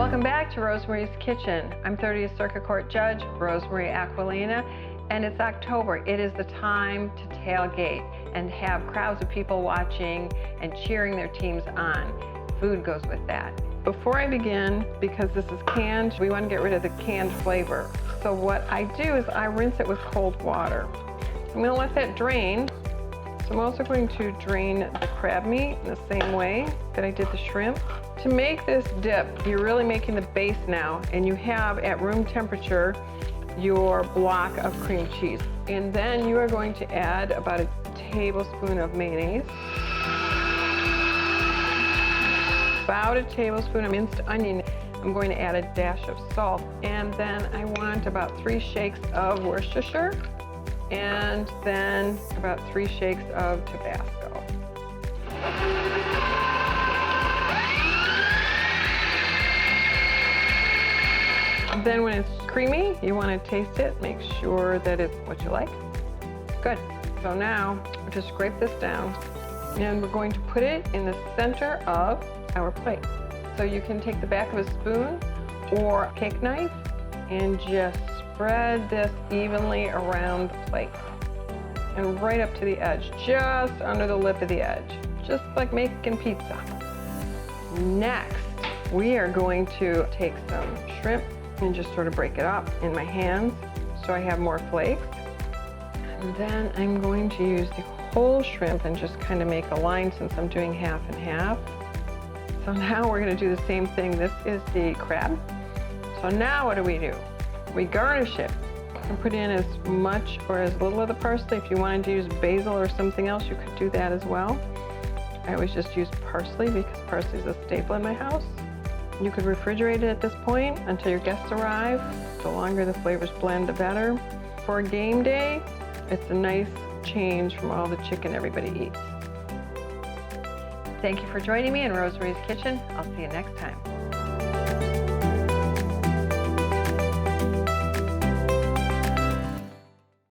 Welcome back to Rosemarie's Kitchen. I'm 30th Circuit Court Judge Rosemarie Aquilina, and it's October. It is the time to tailgate and have crowds of people watching and cheering their teams on. Food goes with that. Before I begin, because this is canned, we want to get rid of the canned flavor. So what I do is I rinse it with cold water. I'm going to let that drain. So I'm also going to drain the crab meat in the same way that I did the shrimp. To make this dip, you're really making the base now, and you have at room temperature your block of cream cheese. And then you are going to add about a tablespoon of mayonnaise, about a tablespoon of minced onion. I'm going to add a dash of salt, and then I want about 3 shakes of Worcestershire, and then about 3 shakes of Tabasco. Then when it's creamy, you want to taste it, make sure that it's what you like. Good. So now, just scrape this down, and we're going to put it in the center of our plate. So you can take the back of a spoon or a cake knife and just spread this evenly around the plate and right up to the edge, just under the lip of the edge, just like making pizza. Next, we are going to take some shrimp and just sort of break it up in my hands so I have more flakes. And then I'm going to use the whole shrimp and just kind of make a line since I'm doing half and half. So now we're going to do the same thing. This is the crab. So now what do? We garnish it and put in as much or as little of the parsley. If you wanted to use basil or something else, you could do that as well. I always just use parsley because parsley is a staple in my house. You could refrigerate it at this point until your guests arrive. The longer the flavors blend, the better. For a game day, it's a nice change from all the chicken everybody eats. Thank you for joining me in Rosemarie's Kitchen. I'll see you next time.